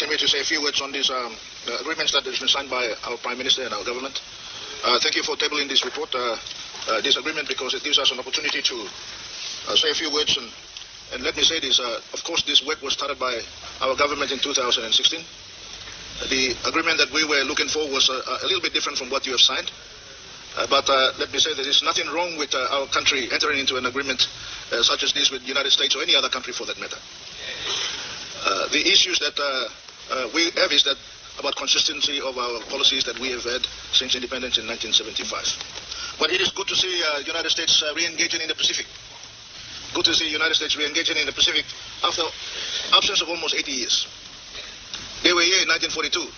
asking me to say a few words on these agreements that has been signed by our Prime Minister and our government. Thank you for tabling this report, this agreement, because it gives us an opportunity to say a few words. And let me say this, of course, this work was started by our government in 2016. The agreement that we were looking for was a little bit different from what you have signed. But let me say that there's nothing wrong with our country entering into an agreement such as this with the United States or any other country for that matter. The issues that we have is that about consistency of our policies that we have had since independence in 1975. But it is good to see the United States re-engaging in the Pacific. Good to see the United States re-engaging in the Pacific after absence of almost 80 years. They were here in 1942.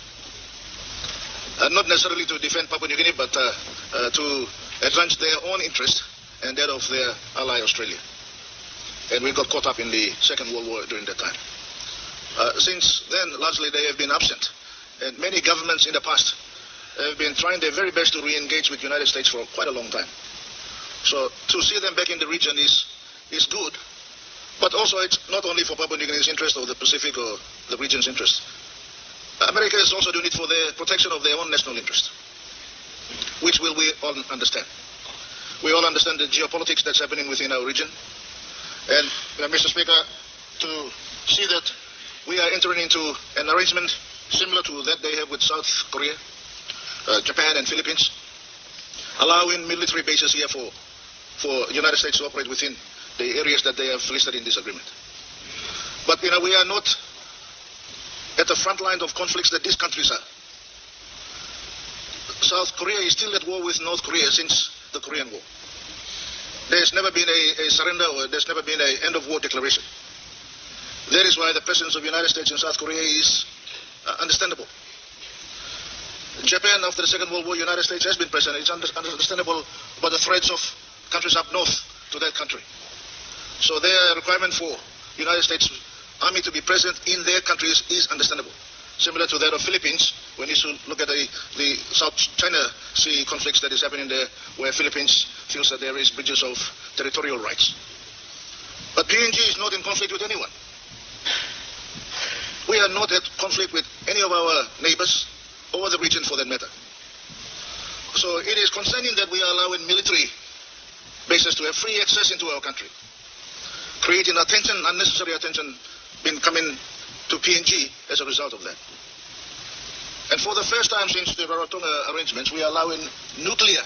Not necessarily to defend Papua New Guinea, but to advance their own interest and that of their ally Australia. And we got caught up in the Second World War during that time. Since then, largely they have been absent. And many governments in the past have been trying their very best to re-engage with the United States for quite a long time. So to see them back in the region is good. But also it's not only for Papua New Guinea's interest or the Pacific or the region's interest. America is also doing it for the protection of their own national interest, which we all understand. We all understand the geopolitics that's happening within our region. And, Mr. Speaker, to see that we are entering into an arrangement similar to that they have with South Korea, Japan and Philippines, allowing military bases here for the United States to operate within the areas that they have listed in this agreement. But, we are not at the front line of conflicts that these countries are. South Korea is still at war with North Korea since the Korean War. There's never been a surrender or there's never been an end of war declaration. That is why the presence of the United States in South Korea is understandable. Japan, after the Second World War, the United States has been present. It's understandable about the threats of countries up north to that country. So their requirement for the United States Army to be present in their countries is understandable. Similar to that of Philippines, when you look at the South China Sea conflicts that is happening there, where Philippines feels that there is breaches of territorial rights. But PNG is not in conflict with anyone. We are not at conflict with any of our neighbors or the region for that matter. So it is concerning that we are allowing military bases to have free access into our country, creating attention, unnecessary attention, been coming to PNG as a result of that. And for the first time since the Rarotonga arrangements, we are allowing nuclear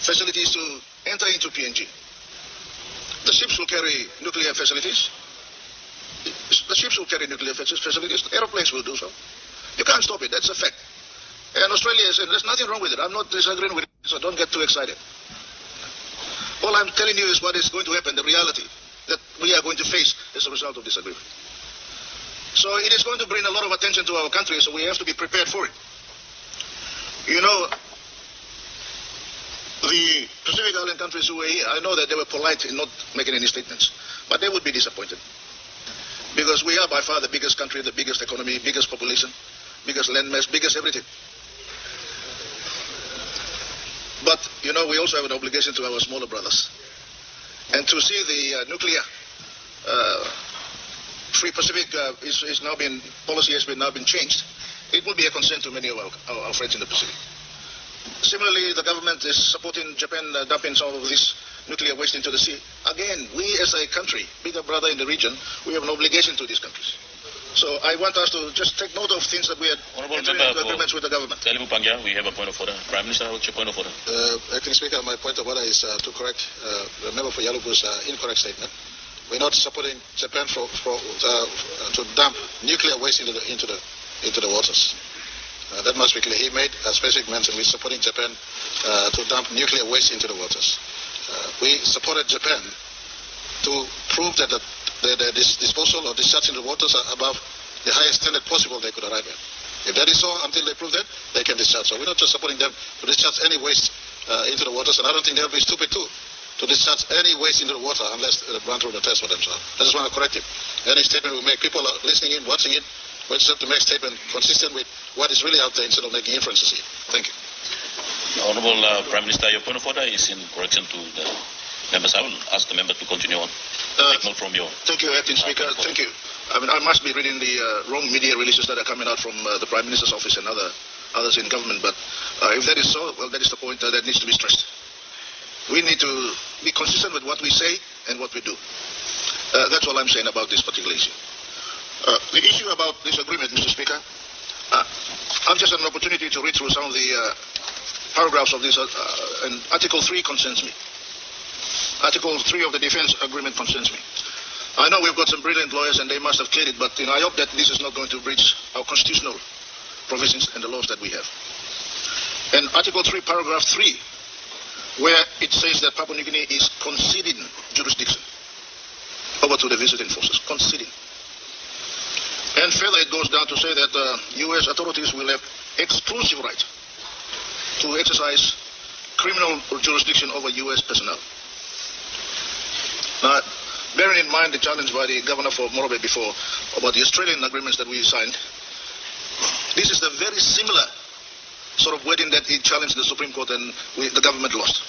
facilities to enter into PNG. The ships will carry nuclear facilities. The ships will carry nuclear facilities. Aeroplanes will do so. You can't stop it. That's a fact. And Australia is saying there's nothing wrong with it. I'm not disagreeing with it, so don't get too excited. All I'm telling you is what is going to happen, the reality that we are going to face as a result of this agreement. So it is going to bring a lot of attention to our country, so we have to be prepared for it. The Pacific Island countries who were here, I know that they were polite in not making any statements, but they would be disappointed. Because we are by far the biggest country, the biggest economy, biggest population, biggest landmass, biggest everything. But, we also have an obligation to our smaller brothers. And to see the nuclear free Pacific policy has now been changed, it will be a concern to many of our friends in the Pacific. Similarly, the government is supporting Japan dumping some of this nuclear waste into the sea. Again, we as a country, bigger brother in the region, we have an obligation to these countries. So I want us to just take note of things that we had entered into agreements with the government. We have a point of order. Prime Minister, what's your point of order? Acting Speaker, my point of order is to correct the member for Yalubu's incorrect statement. We're not supporting Japan to dump nuclear waste into the waters. That must be clear. He made a specific mention. We're supporting Japan to dump nuclear waste into the waters. We supported Japan to prove that the disposal or discharge in the waters are above the highest standard possible they could arrive at. If that is so, until they prove that, they can discharge. So we're not just supporting them to discharge any waste into the waters, and I don't think they'll be stupid too to discharge any waste into the water unless they run through the test for themselves. I just want to correct him. Any statement we make, people are listening in, watching it, we just have to make a statement consistent with what is really out there instead of making inferences here. Thank you. Honourable Prime Minister, your point of order is in correction to the members. I will ask the member to continue on. Take note from your... Thank you, Acting Speaker. Thank you. I mean, I must be reading the wrong media releases that are coming out from the Prime Minister's office and others in government, but if that is so, well, that is the point that needs to be stressed. We need to be consistent with what we say and what we do. That's all I'm saying about this particular issue. The issue about this agreement, Mr. Speaker, I've just had an opportunity to read through some of the paragraphs of this, and Article 3 concerns me. Article 3 of the Defense Agreement concerns me. I know we've got some brilliant lawyers and they must have cleared it, but I hope that this is not going to breach our constitutional provisions and the laws that we have. And Article 3, Paragraph 3, where it says that Papua New Guinea is conceding jurisdiction over to the visiting forces, conceding. And further it goes down to say that U.S. authorities will have exclusive right to exercise criminal jurisdiction over U.S. personnel. Now, bearing in mind the challenge by the governor for Morobe before about the Australian agreements that we signed, this is the very similar sort of wording that he challenged the Supreme Court and the government lost.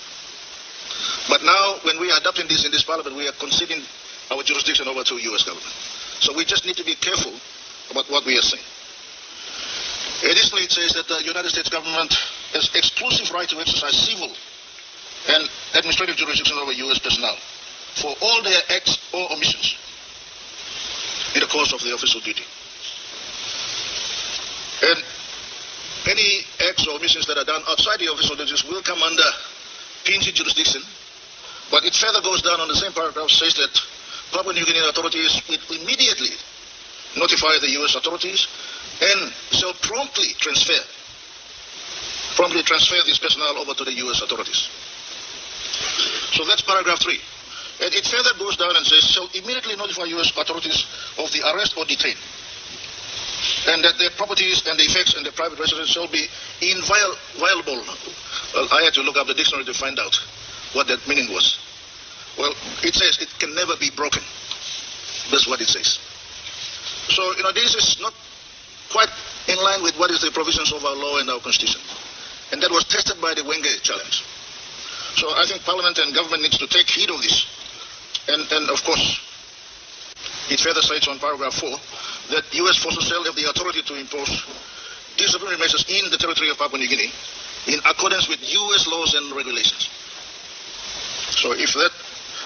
But now, when we are adopting this in this parliament, we are conceding our jurisdiction over to U.S. government. So we just need to be careful about what we are saying. Additionally, it says that the United States government has exclusive right to exercise civil and administrative jurisdiction over U.S. personnel for all their acts or omissions in the course of the official duty. And any acts or omissions that are done outside the official duties will come under PNG jurisdiction, but it further goes down on the same paragraph, says that Papua New Guinea authorities will immediately notify the U.S. authorities and shall promptly transfer this personnel over to the U.S. authorities. So that's paragraph 3. And it further goes down and says, shall immediately notify U.S. authorities of the arrest or detain, and that their properties and the effects and their private residence shall be inviolable. Well, I had to look up the dictionary to find out what that meaning was. Well, it says it can never be broken. That's what it says. So, this is not quite in line with what is the provisions of our law and our constitution. And that was tested by the Wenge challenge. So I think Parliament and government needs to take heed of this. And of course, it further states on paragraph 4 that U.S. forces shall have the authority to impose disciplinary measures in the territory of Papua New Guinea in accordance with U.S. laws and regulations. So if that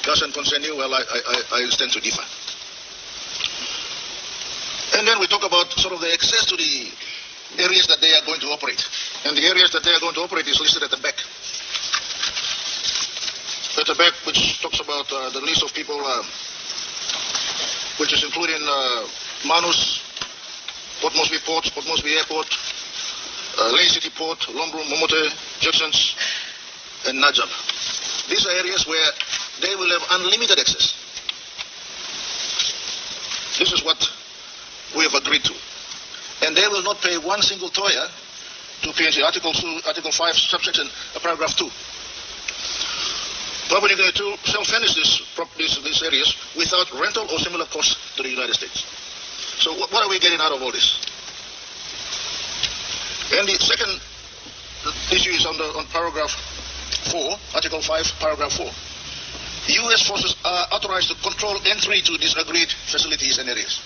doesn't concern you, well, I stand to differ. And then we talk about sort of the access to the areas that they are going to operate. And the areas that they are going to operate is listed at the back. At the back, which talks about the list of people, which is including Manus, Port Moresby Port, Port Moresby Airport, Lay City Port, Lombro, Momote, Jacksons, and Najab. These are areas where they will have unlimited access. This is what we have agreed to. And they will not pay one single toya to PNG. Article 5, subsection, paragraph 2. Papua New Guinea too shall furnish these areas without rental or similar costs to the United States. So what are we getting out of all this? And the second issue is on paragraph 4, Article 5, paragraph 4. U.S. forces are authorized to control entry to disagreed facilities and areas.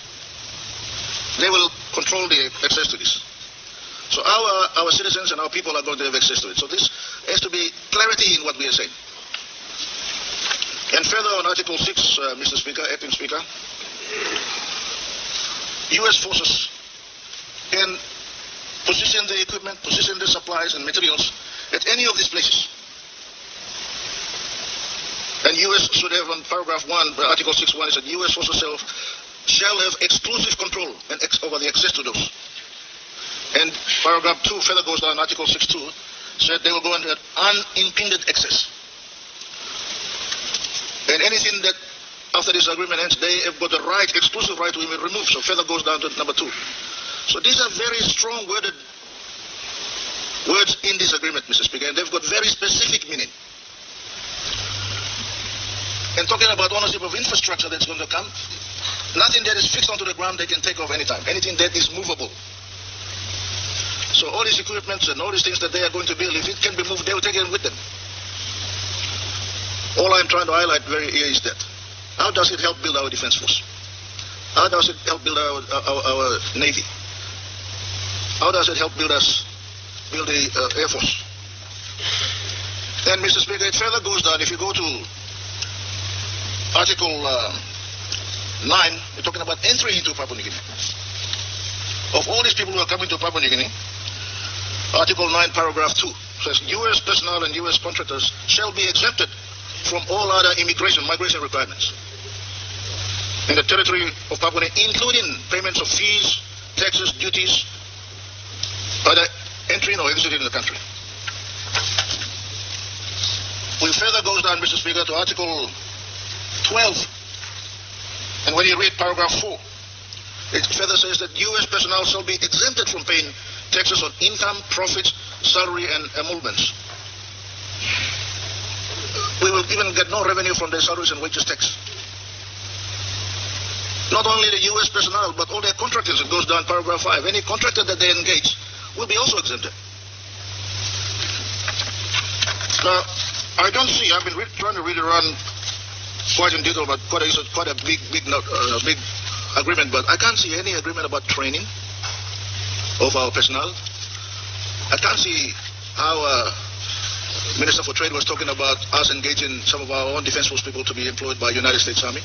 They will control the access to this. So our citizens and our people are going to have access to it. So this has to be clarity in what we are saying. And further on Article 6, Mr. Speaker, Acting Speaker, U.S. forces can position the equipment, position the supplies and materials at any of these places. And U.S. should have on paragraph 1, Article 6.1, is that U.S. forces shall have exclusive control over the access to those. And paragraph 2 further goes down, Article 6.2, said they will go under unimpeded access. And anything that after this agreement ends, they have got the right, exclusive right to remove. So further goes down to number 2. So these are very strong words in this agreement, Mr. Speaker, and they've got very specific meaning. And talking about ownership of infrastructure that's going to come, nothing that is fixed onto the ground they can take off anytime. Anything that is movable. So all these equipments and all these things that they are going to build, if it can be moved, they will take it with them. All I'm trying to highlight here is that how does it help build our defense force? How does it help build our Navy? How does it help build the Air Force? Then, Mr. Speaker, it further goes down. If you go to Article 9, we're talking about entry into Papua New Guinea. Of all these people who are coming to Papua New Guinea, Article 9, Paragraph 2 says U.S. personnel and U.S. contractors shall be exempted from all other migration requirements in the territory of Papua New Guinea, including payments of fees, taxes, duties, either entering or exiting the country. We further goes down, Mr. Speaker, to Article 12. And when you read Paragraph 4, it further says that U.S. personnel shall be exempted from paying taxes on income, profits, salary, and emoluments. We will even get no revenue from their salaries and wages tax. Not only the U.S. personnel, but all their contractors. It goes down Paragraph 5. Any contractor that they engage will be also exempted. Now, I don't see, I've been trying to read around quite in detail, but quite a big agreement, but I can't see any agreement about training of our personnel. I can't see how Minister for Trade was talking about us engaging some of our own defense force people to be employed by United States Army.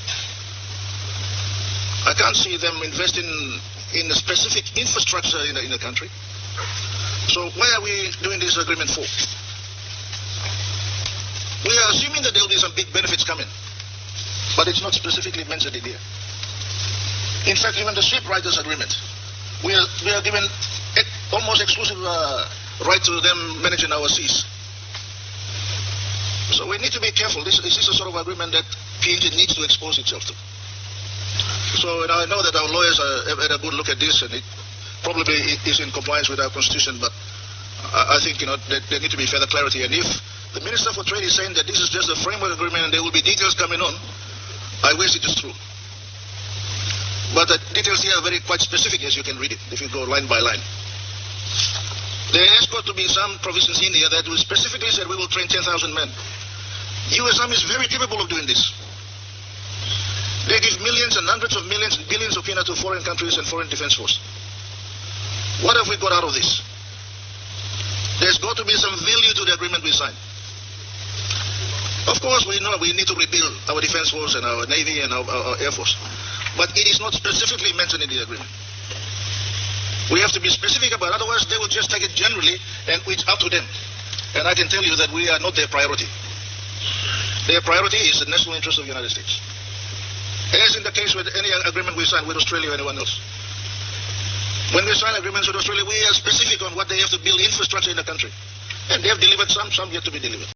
I can't see them investing in a specific infrastructure in the country. So why are we doing this agreement for? We are assuming that there will be some big benefits coming, but it's not specifically mentioned in here. In fact, even the shipwriters agreement, we are given almost exclusive right to them managing our seas. So we need to be careful. This is a sort of agreement that PNG needs to expose itself to. So I know that our lawyers have had a good look at this, and it probably is in compliance with our constitution, but I think there need to be further clarity. And if the Minister for Trade is saying that this is just a framework agreement and there will be details coming on, I wish it is true. But the details here are quite specific, as you can read it, if you go line by line. There has got to be some provisions in here that will specifically say we will train 10,000 men. U.S. Army is very capable of doing this. They give millions and hundreds of millions and billions of PNG to foreign countries and foreign defense force. What have we got out of this? There's got to be some value to the agreement we signed. Of course, we know we need to rebuild our defense force and our Navy and our Air Force. But it is not specifically mentioned in the agreement. We have to be specific about it, otherwise they will just take it generally and it's up to them. And I can tell you that we are not their priority. Their priority is the national interest of the United States. As in the case with any agreement we sign with Australia or anyone else. When we sign agreements with Australia, we are specific on what they have to build infrastructure in the country. And they have delivered some yet to be delivered.